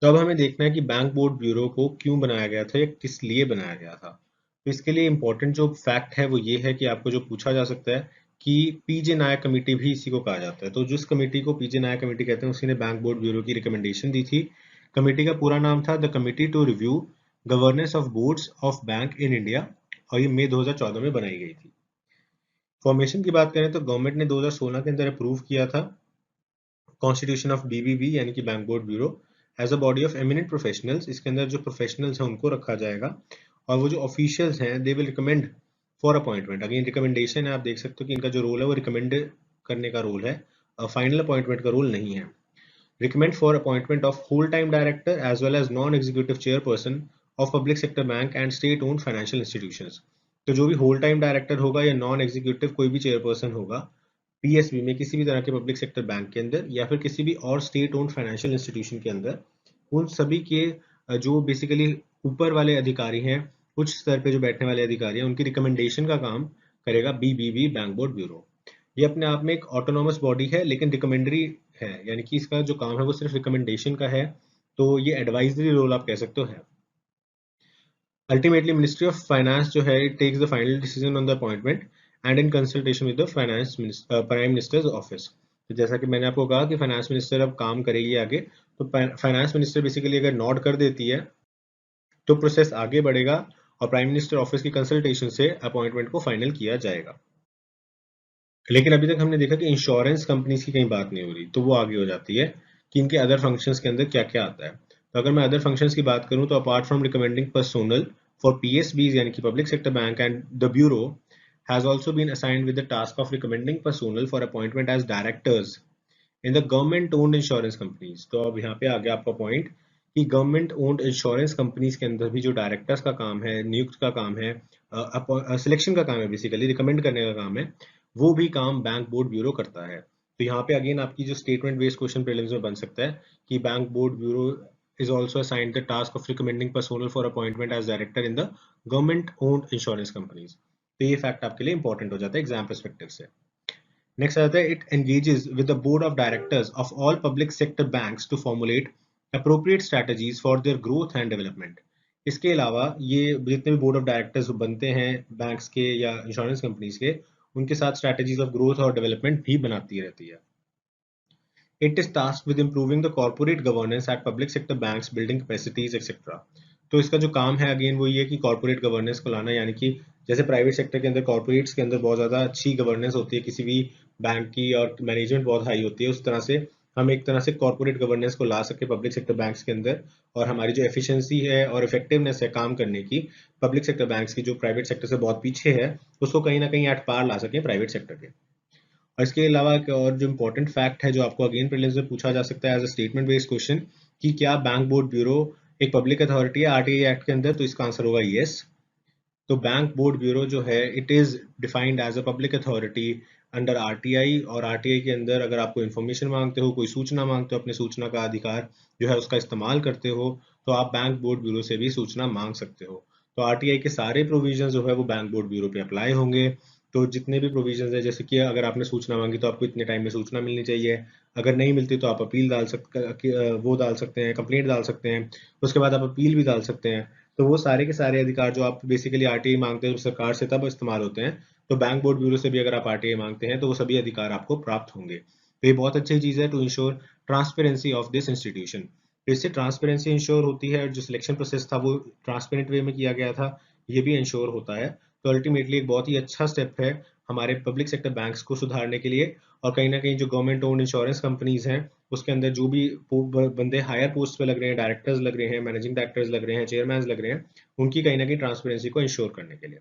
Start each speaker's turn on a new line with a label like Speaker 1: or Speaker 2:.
Speaker 1: तो अब हमें देखना है कि बैंक बोर्ड ब्यूरो को क्यों बनाया गया था या किस लिए बनाया गया था। तो इसके लिए इम्पोर्टेंट जो फैक्ट है वो ये है कि आपको जो पूछा जा सकता है कि पीजे नायक कमेटी भी इसी को कहा जाता है। तो जिस कमेटी को पीजे नायक कमेटी कहते हैं उसी ने बैंक बोर्ड ब्यूरो की रिकमेंडेशन दी थी। कमेटी का पूरा नाम था the committee to review governance of boards of bank in India और ये मई 2014 में बनाई गई थी। फॉर्मेशन की बात करें तो गवर्नमेंट ने 2016 के अंदर अप्रूव किया था कॉन्स्टिट्यूशन ऑफ बीबीबी यानी कि bank board bureau as a body of eminent professionals. इसके अंदर जो प्रोफेशनल्स हैं उनको रखा जाएगा और वो जो ऑफिशियल्स हैं they will recommend for appointment. Again recommendation है, आप देख सकते हो कि इनका जो रोल है वो रिकमेंड करने का रोल है, फाइनल अपॉइंटमेंट का रोल नहीं है। Recommend for appointment of whole time director as well as non executive chairperson of public sector bank and state owned financial institutions. तो जो भी होल टाइम डायरेक्टर होगा या नॉन एग्जीक्यूटिव कोई भी चेयरपर्सन होगा पीएसबी में किसी भी तरह के पब्लिक सेक्टर बैंक के अंदर या फिर किसी भी और स्टेट ओन्ड फाइनेंशियल इंस्टीट्यूशन के अंदर, उन सभी के जो बेसिकली ऊपर वाले अधिकारी हैं, उच्च स्तर पे जो बैठने वाले अधिकारी हैं, उनकी रिकमेंडेशन का काम करेगा बीबीबी बैंक बोर्ड ब्यूरो। ये अपने आप में एक ऑटोनॉमस बॉडी है लेकिन रिकमेंडरी है, यानी कि इसका जो काम है वो सिर्फ रिकमेंडेशन का है। तो ये एडवाइजरी रोल आप कह सकते हो है। अल्टीमेटली मिनिस्ट्री ऑफ फाइनेंस जो है it takes the final decision on the appointment and in consultation with the finance prime minister's office. तो जैसा कि मैंने आपको कहा कि फाइनेंस मिनिस्टर अब काम करेगी आगे, तो फाइनेंस मिनिस्टर बेसिकली अगर नॉट कर देती है तो प्रोसेस आगे बढ़ेगा और प्राइम मिनिस्टर ऑफिस की कंसल्टेशन से अपॉइंटमेंट को फाइनल किया जाएगा। लेकिन अभी तक हमने देखा कि इंश्योरेंस कंपनीज की कहीं बात नहीं हो रही, तो वो आगे हो जाती है कि इनके अदर फंक्शंस के अंदर क्या क्या आता है। तो अगर मैं अदर फंक्शंस की बात करूं तो apart from recommending personnel for PSBs यानी कि public sector bank and the bureau has also been assigned with the task of recommending personnel for appointment as directors in the government owned insurance companies. तो अब यहाँ पे आ गया आपका point कि government owned insurance companies के अंदर भी जो डायरेक्टर्स का काम है, नियुक्त का काम है, सिलेक्शन का काम है, बेसिकली रिकमेंड करने का काम है, वो भी काम बैंक बोर्ड ब्यूरो करता है। तो यहाँ पे अगेन आपकी जो स्टेटमेंट बेस्ड क्वेश्चन प्रीलिम्स में बन सकता है कि bank board bureau is also assigned the task of recommending personnel for appointment as director in the government owned insurance companies। तो ये फैक्ट आपके लिए इंपॉर्टेंट हो जाता है एग्जाम परस्पेक्टिव से। नेक्स्ट आता है it engages with the board of directors of all public sector banks to formulate appropriate strategies for their growth and development. इसके अलावा ये जितने भी बोर्ड ऑफ डायरेक्टर्स बनते हैं बैंक्स के या इंश्योरेंस कंपनीज के, उनके साथ स्ट्रेटजीज ऑफ ग्रोथ और डेवलपमेंट भी बनाती रहती है। It is tasked with improving the corporate governance at public sector banks, building capacities, etc. तो इसका जो काम है अगेन वो ये है कि कॉर्पोरेट गवर्नेंस को लाना, यानी कि जैसे प्राइवेट सेक्टर के अंदर कॉर्पोरेट्स के अंदर बहुत ज़्यादा अच्छी गवर्नेंस होती है किसी भी बैंक की और मैनेजमेंट बहुत हाई होती है, उस तरह से हम एक तरह से कॉर्पोरेट गवर्नेंस को ला सके पब्लिक सेक्टर बैंक्स के अंदर, और हमारी जो एफिशिएंसी है और इफेक्टिवनेस है काम करने की पब्लिक सेक्टर बैंक्स की, जो प्राइवेट सेक्टर से बहुत पीछे है, उसको कहीं ना कहीं एट पार ला सके प्राइवेट सेक्टर के। और इसके अलावा एक और जो इम्पोर्टेंट फैक्ट है जो आपको अगेन प्रीलिम्स में पूछा जा सकता है as a statement based question कि क्या बैंक बोर्ड ब्यूरो एक पब्लिक अथॉरिटी है आरटीआई एक्ट के अंदर, तो इसका आंसर होगा यस। तो बैंक बोर्ड ब्यूरो जो है it is defined as a public authority under RTI, और आरटीआई के अंदर अगर आपको इन्फॉर्मेशन मांगते हो, कोई सूचना मांगते हो, अपने सूचना का अधिकार जो है उसका इस्तेमाल करते हो, तो आप बैंक बोर्ड ब्यूरो से भी सूचना मांग सकते हो। तो आरटीआई के सारे प्रोविजन जो है वो बैंक बोर्ड ब्यूरो पे अप्लाई होंगे। तो जितने भी प्रोविजन है, जैसे कि अगर आपने सूचना मांगी तो आपको इतने टाइम में सूचना मिलनी चाहिए, अगर नहीं मिलती तो आप अपील डाल सकते, वो डाल सकते हैं, कंप्लेंट डाल सकते हैं, उसके बाद आप अपील भी डाल सकते हैं। तो वो सारे के सारे अधिकार जो आप बेसिकली आरटीआई मांगते हैं सरकार से तब इस्तेमाल होते हैं, तो बैंक बोर्ड ब्यूरो से भी अगर आप आरटीआई मांगते हैं तो वो सभी अधिकार आपको प्राप्त होंगे। तो ये बहुत अच्छी चीज़ है to ensure transparency of this institution. तो इससे ट्रांसपेरेंसी इंश्योर होती है, जो सिलेक्शन प्रोसेस था वो ट्रांसपेरेंट वे में किया गया था, ये भी इंश्योर होता है। तो अल्टीमेटली एक बहुत ही अच्छा स्टेप है हमारे पब्लिक सेक्टर बैंक्स को सुधारने के लिए। और कहीं ना कहीं जो गवर्नमेंट ओन्ड इंश्योरेंस कंपनीज हैं उसके अंदर जो भी बंदे हायर पोस्ट पे लग रहे हैं, डायरेक्टर्स लग रहे हैं, मैनेजिंग डायरेक्टर्स लग रहे हैं, चेयरमैन लग रहे हैं, उनकी कहीं ना कहीं ट्रांसपेरेंसी को इंश्योर करने के लिए।